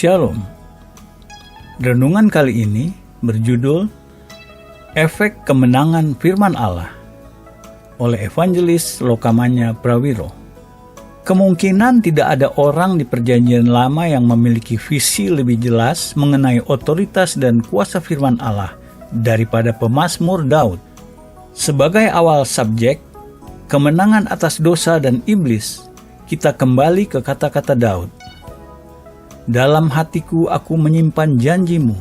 Shalom. Renungan kali ini berjudul Efek Kemenangan Firman Allah oleh Evangelis Lokamanya Prawiro. Kemungkinan tidak ada orang di Perjanjian Lama yang memiliki visi lebih jelas mengenai otoritas dan kuasa firman Allah daripada pemazmur Daud. Sebagai awal subjek, kemenangan atas dosa dan iblis, kita kembali ke kata-kata Daud. Dalam hatiku aku menyimpan janjimu,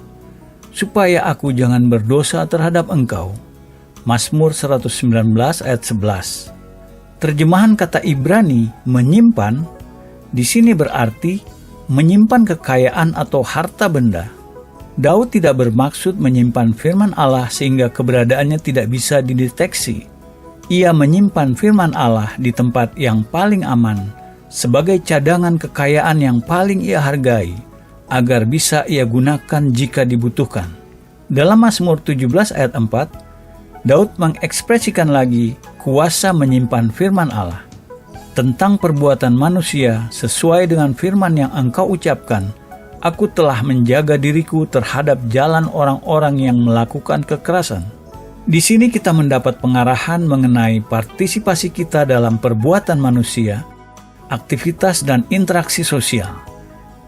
supaya aku jangan berdosa terhadap engkau. Mazmur 119 ayat 11. Terjemahan kata Ibrani menyimpan di sini berarti menyimpan kekayaan atau harta benda. Daud tidak bermaksud menyimpan firman Allah sehingga keberadaannya tidak bisa dideteksi. Ia menyimpan firman Allah di tempat yang paling aman, sebagai cadangan kekayaan yang paling ia hargai, agar bisa ia gunakan jika dibutuhkan. Dalam Mazmur 17 ayat 4, Daud mengekspresikan lagi kuasa menyimpan firman Allah. Tentang perbuatan manusia sesuai dengan firman yang engkau ucapkan, aku telah menjaga diriku terhadap jalan orang-orang yang melakukan kekerasan. Di sini kita mendapat pengarahan mengenai partisipasi kita dalam perbuatan manusia, aktivitas dan interaksi sosial.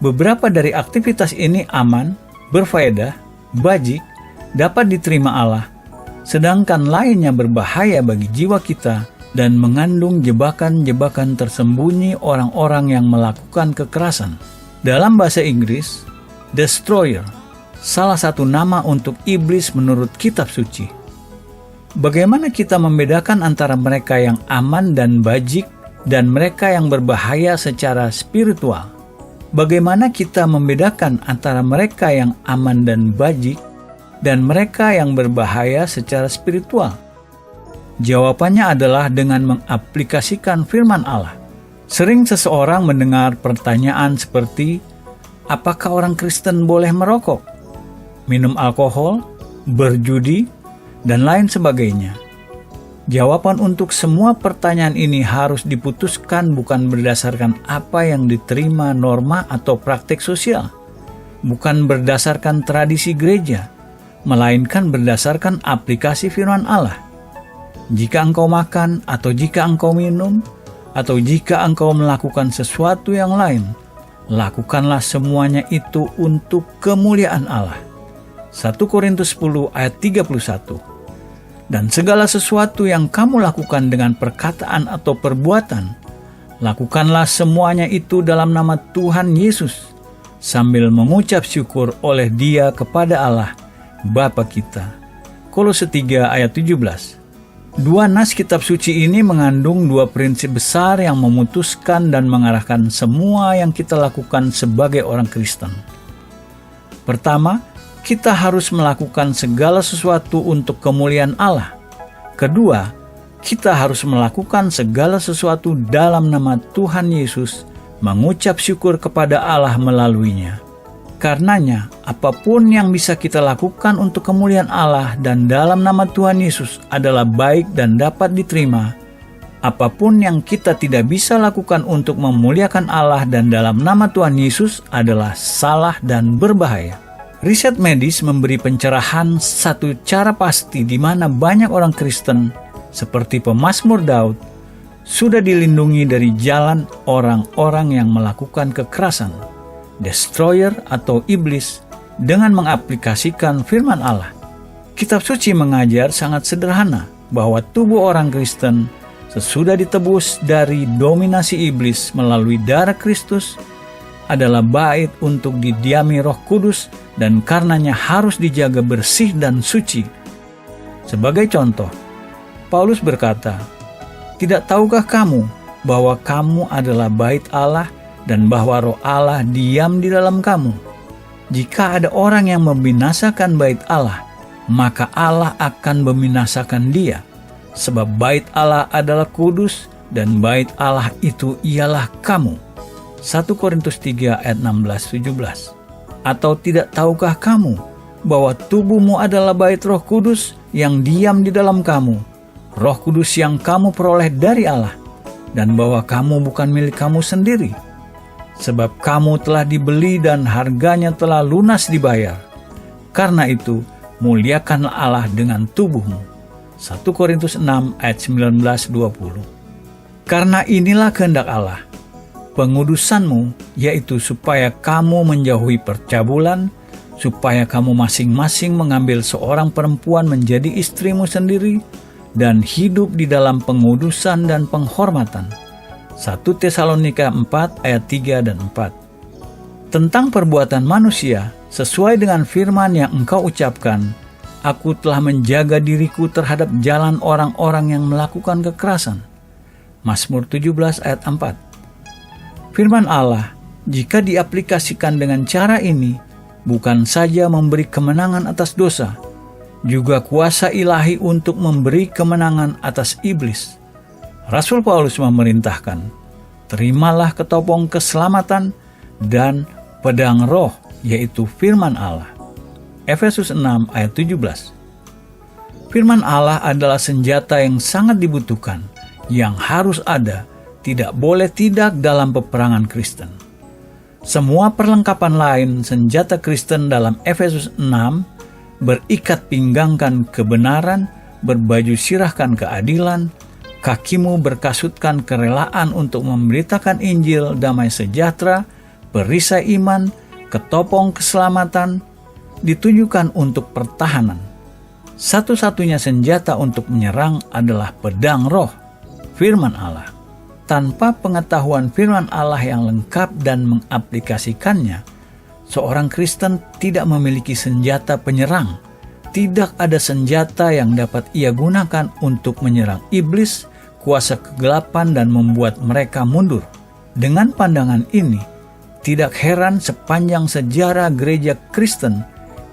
Beberapa dari aktivitas ini aman, berfaedah, bajik, dapat diterima Allah, sedangkan lainnya berbahaya bagi jiwa kita dan mengandung jebakan-jebakan tersembunyi orang-orang yang melakukan kekerasan. Dalam bahasa Inggris, destroyer, salah satu nama untuk iblis menurut kitab suci. Bagaimana kita membedakan antara mereka yang aman dan bajik dan mereka yang berbahaya secara spiritual? Bagaimana kita membedakan antara mereka yang aman dan bajik dan mereka yang berbahaya secara spiritual? Jawabannya adalah dengan mengaplikasikan firman Allah. Sering seseorang mendengar pertanyaan seperti, apakah orang Kristen boleh merokok, minum alkohol, berjudi, dan lain sebagainya? Jawaban untuk semua pertanyaan ini harus diputuskan bukan berdasarkan apa yang diterima norma atau praktik sosial, bukan berdasarkan tradisi gereja, melainkan berdasarkan aplikasi firman Allah. Jika engkau makan, atau jika engkau minum, atau jika engkau melakukan sesuatu yang lain, lakukanlah semuanya itu untuk kemuliaan Allah. 1 Korintus 10 ayat 31. Dan segala sesuatu yang kamu lakukan dengan perkataan atau perbuatan, lakukanlah semuanya itu dalam nama Tuhan Yesus, sambil mengucap syukur oleh Dia kepada Allah, Bapa kita. Kolose 3 ayat 17. Dua nas kitab suci ini mengandung dua prinsip besar yang memutuskan dan mengarahkan semua yang kita lakukan sebagai orang Kristen. Pertama, kita harus melakukan segala sesuatu untuk kemuliaan Allah. Kedua, kita harus melakukan segala sesuatu dalam nama Tuhan Yesus, mengucap syukur kepada Allah melaluinya. Karenanya, apapun yang bisa kita lakukan untuk kemuliaan Allah dan dalam nama Tuhan Yesus adalah baik dan dapat diterima. Apapun yang kita tidak bisa lakukan untuk memuliakan Allah dan dalam nama Tuhan Yesus adalah salah dan berbahaya. Riset medis memberi pencerahan satu cara pasti di mana banyak orang Kristen, seperti pemazmur Daud, sudah dilindungi dari jalan orang-orang yang melakukan kekerasan, destroyer atau iblis, dengan mengaplikasikan firman Allah. Kitab suci mengajar sangat sederhana bahwa tubuh orang Kristen sesudah ditebus dari dominasi iblis melalui darah Kristus adalah bait untuk didiami Roh Kudus dan karenanya harus dijaga bersih dan suci. Sebagai contoh, Paulus berkata, "Tidak tahukah kamu bahwa kamu adalah bait Allah dan bahwa Roh Allah diam di dalam kamu? Jika ada orang yang membinasakan bait Allah, maka Allah akan membinasakan dia, sebab bait Allah adalah kudus dan bait Allah itu ialah kamu." 1 Korintus 3 ayat 16-17. Atau tidak tahukah kamu bahwa tubuhmu adalah bait Roh Kudus yang diam di dalam kamu, Roh Kudus yang kamu peroleh dari Allah, dan bahwa kamu bukan milik kamu sendiri? sebab kamu telah dibeli dan harganya telah lunas dibayar. Karena itu, muliakanlah Allah dengan tubuhmu. 1 Korintus 6 ayat 19-20. Karena inilah kehendak Allah, pengudusanmu, yaitu supaya kamu menjauhi percabulan, supaya kamu masing-masing mengambil seorang perempuan menjadi istrimu sendiri, dan hidup di dalam pengudusan dan penghormatan. 1 Tesalonika 4 ayat 3 dan 4. Tentang perbuatan manusia, sesuai dengan firman yang engkau ucapkan, aku telah menjaga diriku terhadap jalan orang-orang yang melakukan kekerasan. Mazmur 17 ayat 4. Firman Allah, jika diaplikasikan dengan cara ini, bukan saja memberi kemenangan atas dosa, juga kuasa ilahi untuk memberi kemenangan atas iblis. Rasul Paulus memerintahkan, terimalah ketopong keselamatan dan pedang roh, yaitu firman Allah. Efesus 6 ayat 17. Firman Allah adalah senjata yang sangat dibutuhkan, yang harus ada, tidak boleh tidak dalam peperangan Kristen. Semua perlengkapan lain senjata Kristen dalam Efesus 6, berikat pinggangkan kebenaran, berbaju sirahkan keadilan, kakimu berkasutkan kerelaan untuk memberitakan Injil damai sejahtera, perisai iman, ketopong keselamatan, ditujukan untuk pertahanan. Satu-satunya senjata untuk menyerang adalah pedang roh, firman Allah. Tanpa pengetahuan firman Allah yang lengkap dan mengaplikasikannya, seorang Kristen tidak memiliki senjata penyerang. Tidak ada senjata yang dapat ia gunakan untuk menyerang iblis, kuasa kegelapan, dan membuat mereka mundur. Dengan pandangan ini, tidak heran sepanjang sejarah gereja Kristen,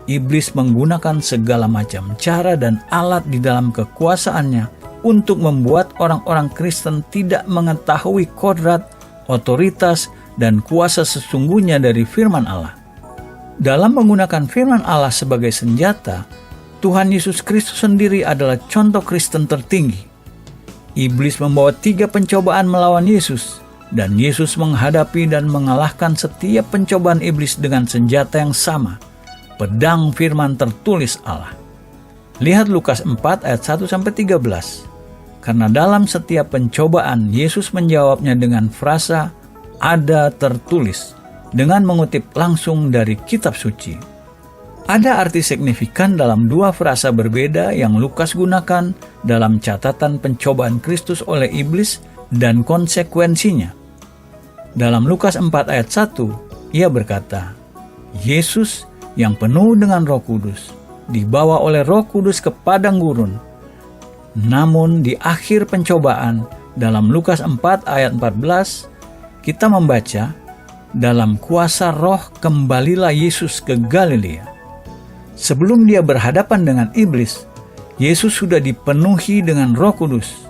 iblis menggunakan segala macam cara dan alat di dalam kekuasaannya untuk membuat orang-orang Kristen tidak mengetahui kodrat, otoritas, dan kuasa sesungguhnya dari firman Allah. Dalam menggunakan firman Allah sebagai senjata, Tuhan Yesus Kristus sendiri adalah contoh Kristen tertinggi. Iblis membawa 3 pencobaan melawan Yesus, dan Yesus menghadapi dan mengalahkan setiap pencobaan iblis dengan senjata yang sama, pedang firman tertulis Allah. Lihat Lukas 4 ayat 1-13. Karena dalam setiap pencobaan, Yesus menjawabnya dengan frasa, ada tertulis, dengan mengutip langsung dari kitab suci. Ada arti signifikan dalam 2 frasa berbeda yang Lukas gunakan dalam catatan pencobaan Kristus oleh iblis dan konsekuensinya. Dalam Lukas 4 ayat 1, ia berkata, Yesus yang penuh dengan Roh Kudus, dibawa oleh Roh Kudus ke padang gurun. Namun di akhir pencobaan, dalam Lukas 4 ayat 14, kita membaca, dalam kuasa roh kembalilah Yesus ke Galilea. Sebelum dia berhadapan dengan iblis, Yesus sudah dipenuhi dengan Roh Kudus.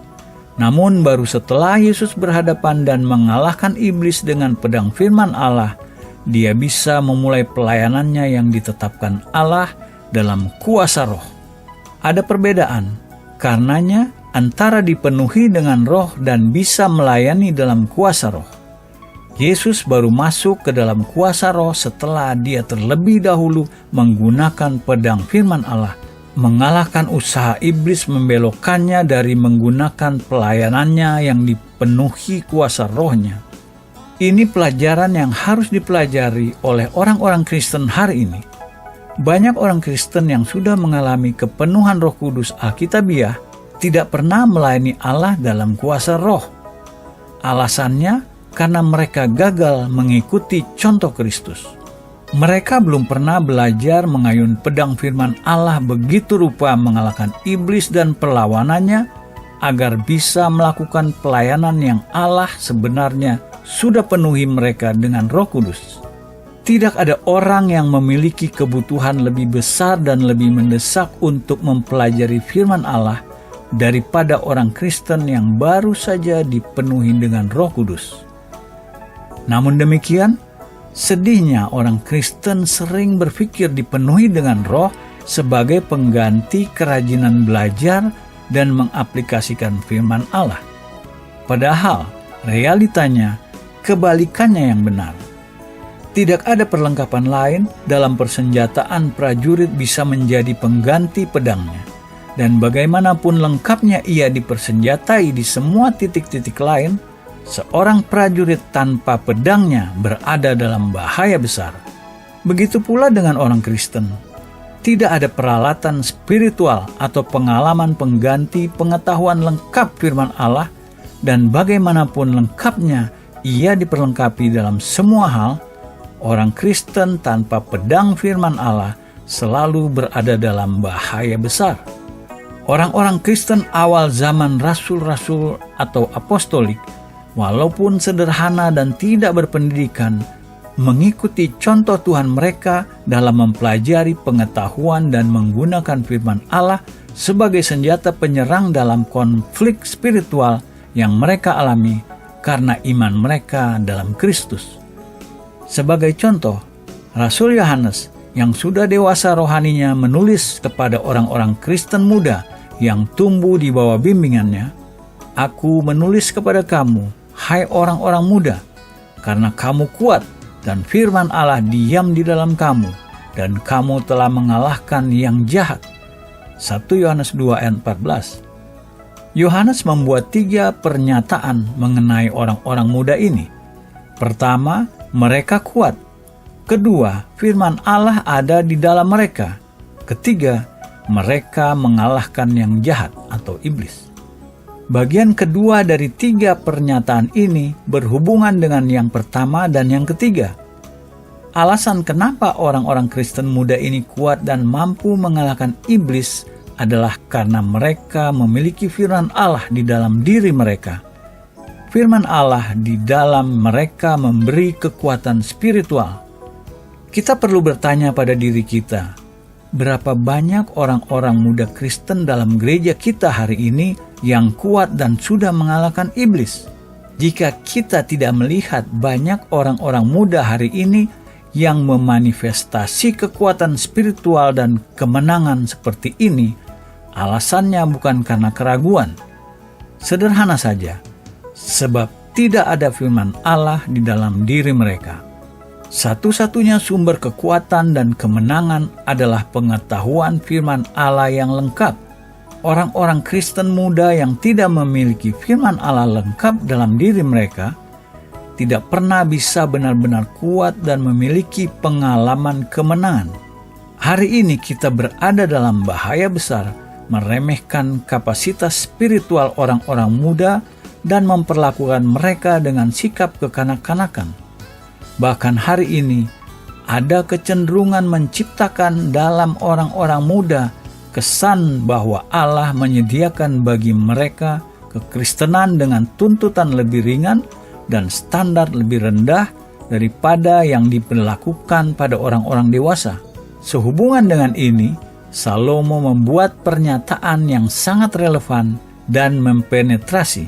Namun baru setelah Yesus berhadapan dan mengalahkan iblis dengan pedang firman Allah, dia bisa memulai pelayanannya yang ditetapkan Allah dalam kuasa roh. Ada perbedaan. Karenanya, antara dipenuhi dengan roh dan bisa melayani dalam kuasa roh. Yesus baru masuk ke dalam kuasa roh setelah dia terlebih dahulu menggunakan pedang firman Allah, mengalahkan usaha iblis membelokkannya dari menggunakan pelayanannya yang dipenuhi kuasa rohnya. Ini pelajaran yang harus dipelajari oleh orang-orang Kristen hari ini. Banyak orang Kristen yang sudah mengalami kepenuhan Roh Kudus Alkitabiah tidak pernah melayani Allah dalam kuasa roh. Alasannya karena mereka gagal mengikuti contoh Kristus. Mereka belum pernah belajar mengayun pedang firman Allah begitu rupa mengalahkan iblis dan perlawanannya agar bisa melakukan pelayanan yang Allah sebenarnya sudah penuhi mereka dengan Roh Kudus. Tidak ada orang yang memiliki kebutuhan lebih besar dan lebih mendesak untuk mempelajari firman Allah daripada orang Kristen yang baru saja dipenuhi dengan Roh Kudus. Namun demikian, sedihnya orang Kristen sering berpikir dipenuhi dengan Roh sebagai pengganti kerajinan belajar dan mengaplikasikan firman Allah. Padahal realitanya kebalikannya yang benar. Tidak ada perlengkapan lain dalam persenjataan prajurit bisa menjadi pengganti pedangnya. Dan bagaimanapun lengkapnya ia dipersenjatai di semua titik-titik lain, seorang prajurit tanpa pedangnya berada dalam bahaya besar. Begitu pula dengan orang Kristen. Tidak ada peralatan spiritual atau pengalaman pengganti pengetahuan lengkap firman Allah, dan bagaimanapun lengkapnya ia diperlengkapi dalam semua hal, orang Kristen tanpa pedang firman Allah selalu berada dalam bahaya besar. Orang-orang Kristen awal zaman rasul-rasul atau apostolik, walaupun sederhana dan tidak berpendidikan, mengikuti contoh Tuhan mereka dalam mempelajari pengetahuan dan menggunakan firman Allah sebagai senjata penyerang dalam konflik spiritual yang mereka alami karena iman mereka dalam Kristus. Sebagai contoh, Rasul Yohanes yang sudah dewasa rohaninya menulis kepada orang-orang Kristen muda yang tumbuh di bawah bimbingannya, "Aku menulis kepada kamu, hai orang-orang muda, karena kamu kuat dan firman Allah diam di dalam kamu, dan kamu telah mengalahkan yang jahat." 1 Yohanes 2 ayat 14. Yohanes membuat 3 pernyataan mengenai orang-orang muda ini. Pertama, mereka kuat. Kedua, firman Allah ada di dalam mereka. Ketiga, mereka mengalahkan yang jahat atau iblis. Bagian kedua dari 3 pernyataan ini berhubungan dengan yang pertama dan yang ketiga. Alasan kenapa orang-orang Kristen muda ini kuat dan mampu mengalahkan iblis adalah karena mereka memiliki firman Allah di dalam diri mereka. Firman Allah di dalam mereka memberi kekuatan spiritual. Kita perlu bertanya pada diri kita, berapa banyak orang-orang muda Kristen dalam gereja kita hari ini yang kuat dan sudah mengalahkan iblis? Jika kita tidak melihat banyak orang-orang muda hari ini yang memanifestasi kekuatan spiritual dan kemenangan seperti ini, alasannya bukan karena keraguan. Sederhana saja, sebab tidak ada firman Allah di dalam diri mereka. Satu-satunya sumber kekuatan dan kemenangan adalah pengetahuan firman Allah yang lengkap. Orang-orang Kristen muda yang tidak memiliki firman Allah lengkap dalam diri mereka tidak pernah bisa benar-benar kuat dan memiliki pengalaman kemenangan. Hari ini kita berada dalam bahaya besar meremehkan kapasitas spiritual orang-orang muda dan memperlakukan mereka dengan sikap kekanak-kanakan. Bahkan hari ini ada kecenderungan menciptakan dalam orang-orang muda kesan bahwa Allah menyediakan bagi mereka kekristenan dengan tuntutan lebih ringan dan standar lebih rendah daripada yang diberlakukan pada orang-orang dewasa. Sehubungan dengan ini, Salomo membuat pernyataan yang sangat relevan dan mempenetrasi.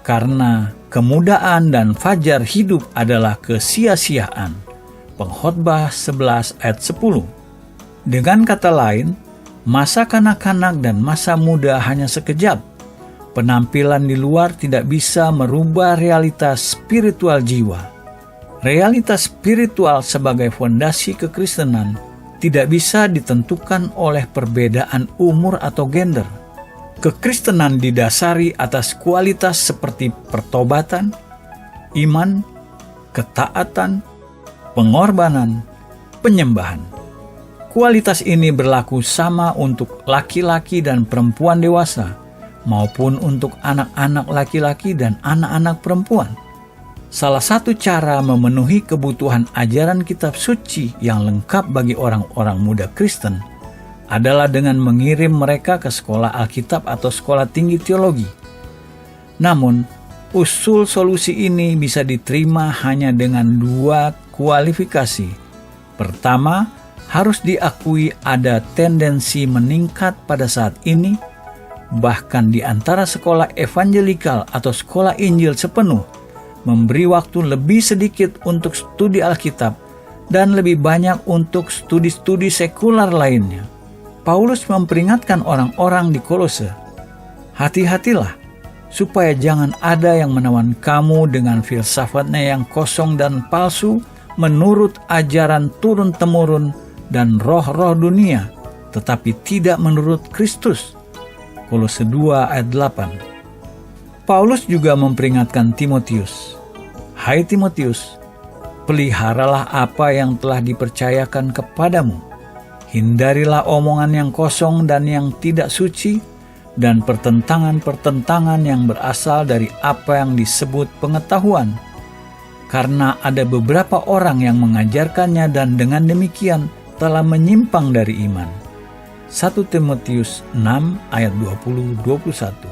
Karena kemudaan dan fajar hidup adalah kesia-siaan. Pengkhotbah 11 ayat 10. Dengan kata lain, masa kanak-kanak dan masa muda hanya sekejap. Penampilan di luar tidak bisa merubah realitas spiritual jiwa. Realitas spiritual sebagai fondasi kekristenan tidak bisa ditentukan oleh perbedaan umur atau gender. Kekristenan didasari atas kualitas seperti pertobatan, iman, ketaatan, pengorbanan, penyembahan. Kualitas ini berlaku sama untuk laki-laki dan perempuan dewasa, maupun untuk anak-anak laki-laki dan anak-anak perempuan. Salah satu cara memenuhi kebutuhan ajaran kitab suci yang lengkap bagi orang-orang muda Kristen adalah dengan mengirim mereka ke sekolah Alkitab atau sekolah tinggi teologi. Namun, usul solusi ini bisa diterima hanya dengan 2 kualifikasi. Pertama, harus diakui ada tendensi meningkat pada saat ini, bahkan di antara sekolah evangelikal atau sekolah Injil sepenuh, memberi waktu lebih sedikit untuk studi Alkitab dan lebih banyak untuk studi-studi sekular lainnya. Paulus memperingatkan orang-orang di Kolose, hati-hatilah supaya jangan ada yang menawan kamu dengan filsafatnya yang kosong dan palsu menurut ajaran turun-temurun dan roh-roh dunia, tetapi tidak menurut Kristus. Kolose 2 ayat 8. Paulus juga memperingatkan Timotius, "Hai Timotius, peliharalah apa yang telah dipercayakan kepadamu. Hindarilah omongan yang kosong dan yang tidak suci, dan pertentangan-pertentangan yang berasal dari apa yang disebut pengetahuan. Karena ada beberapa orang yang mengajarkannya dan dengan demikian telah menyimpang dari iman." 1 Timotius 6 ayat 20-21.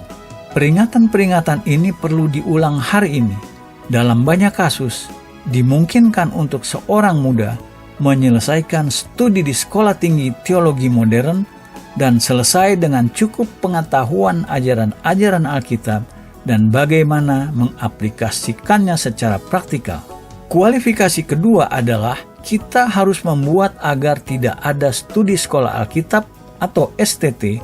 Peringatan-peringatan ini perlu diulang hari ini. Dalam banyak kasus, dimungkinkan untuk seorang muda menyelesaikan studi di sekolah tinggi teologi modern dan selesai dengan cukup pengetahuan ajaran-ajaran Alkitab dan bagaimana mengaplikasikannya secara praktikal. Kualifikasi kedua adalah kita harus membuat agar tidak ada studi sekolah Alkitab atau STT,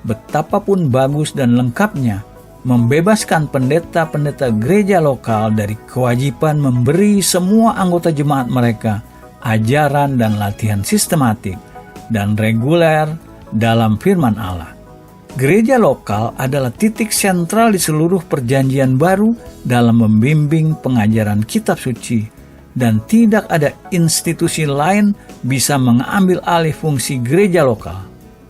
betapapun bagus dan lengkapnya, membebaskan pendeta-pendeta gereja lokal dari kewajiban memberi semua anggota jemaat mereka ajaran dan latihan sistematik dan reguler dalam firman Allah. Gereja lokal adalah titik sentral di seluruh perjanjian baru dalam membimbing pengajaran kitab suci, dan tidak ada institusi lain bisa mengambil alih fungsi gereja lokal.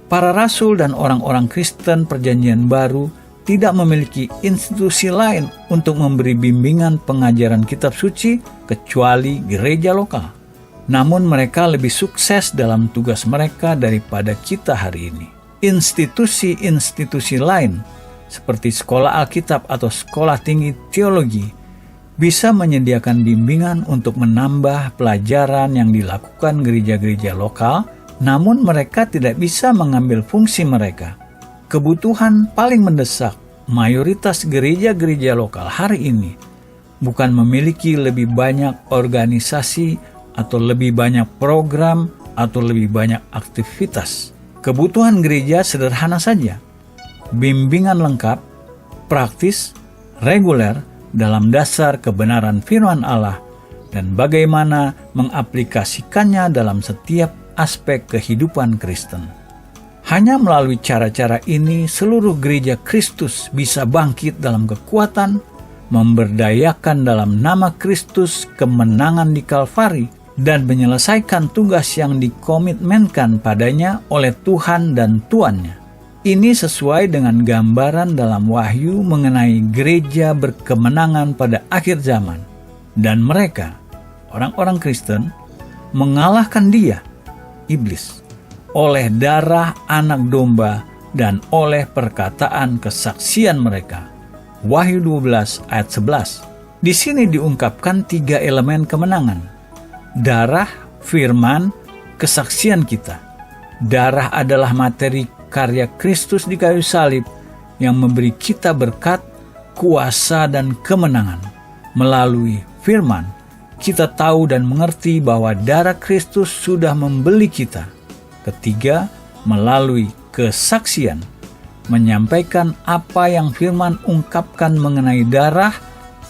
Para rasul dan orang-orang Kristen perjanjian baru tidak memiliki institusi lain untuk memberi bimbingan pengajaran kitab suci kecuali gereja lokal. Namun mereka lebih sukses dalam tugas mereka daripada kita hari ini. Institusi-institusi lain seperti sekolah Alkitab atau sekolah tinggi teologi bisa menyediakan bimbingan untuk menambah pelajaran yang dilakukan gereja-gereja lokal, namun mereka tidak bisa mengambil fungsi mereka. Kebutuhan paling mendesak mayoritas gereja-gereja lokal hari ini bukan memiliki lebih banyak organisasi atau lebih banyak program atau lebih banyak aktivitas. Kebutuhan gereja sederhana saja: bimbingan lengkap, praktis, reguler dalam dasar kebenaran firman Allah dan bagaimana mengaplikasikannya dalam setiap aspek kehidupan Kristen. Hanya melalui cara-cara ini seluruh gereja Kristus bisa bangkit dalam kekuatan, memberdayakan dalam nama Kristus kemenangan di Kalvari, dan menyelesaikan tugas yang dikomitmenkan padanya oleh Tuhan dan Tuannya. Ini sesuai dengan gambaran dalam Wahyu mengenai gereja berkemenangan pada akhir zaman. Dan mereka, orang-orang Kristen, mengalahkan dia, iblis, oleh darah anak domba dan oleh perkataan kesaksian mereka. Wahyu 12 ayat 11. Di sini diungkapkan 3 elemen kemenangan: darah, firman, kesaksian kita. Darah adalah materi karya Kristus di kayu salib yang memberi kita berkat, kuasa, dan kemenangan. Melalui firman, kita tahu dan mengerti bahwa darah Kristus sudah membeli kita. Ketiga, melalui kesaksian, menyampaikan apa yang firman ungkapkan mengenai darah,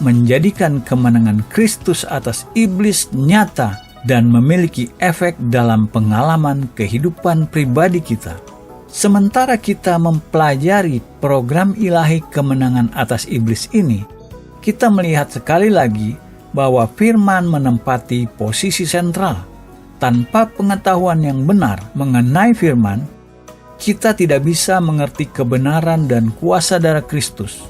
menjadikan kemenangan Kristus atas iblis nyata dan memiliki efek dalam pengalaman kehidupan pribadi kita. Sementara kita mempelajari program ilahi kemenangan atas iblis ini, kita melihat sekali lagi bahwa firman menempati posisi sentral. Tanpa pengetahuan yang benar mengenai firman, kita tidak bisa mengerti kebenaran dan kuasa darah Kristus.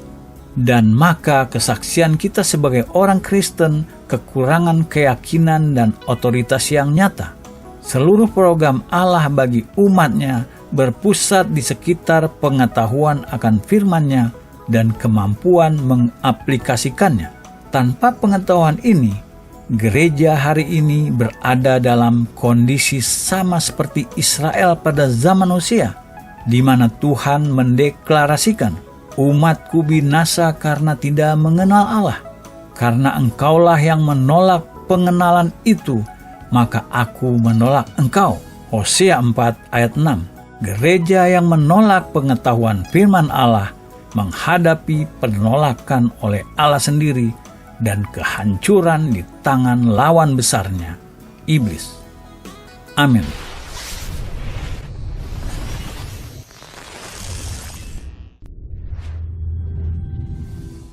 Dan maka kesaksian kita sebagai orang Kristen kekurangan keyakinan dan otoritas yang nyata. Seluruh program Allah bagi umatnya berpusat di sekitar pengetahuan akan firman-Nya dan kemampuan mengaplikasikannya. Tanpa pengetahuan ini, gereja hari ini berada dalam kondisi sama seperti Israel pada zaman Hosea, di mana Tuhan mendeklarasikan, "Umatku binasa karena tidak mengenal Allah. Karena engkaulah yang menolak pengenalan itu, maka aku menolak engkau." Hosea 4 ayat 6. Gereja yang menolak pengetahuan firman Allah menghadapi penolakan oleh Allah sendiri dan kehancuran di tangan lawan besarnya, iblis. Amin.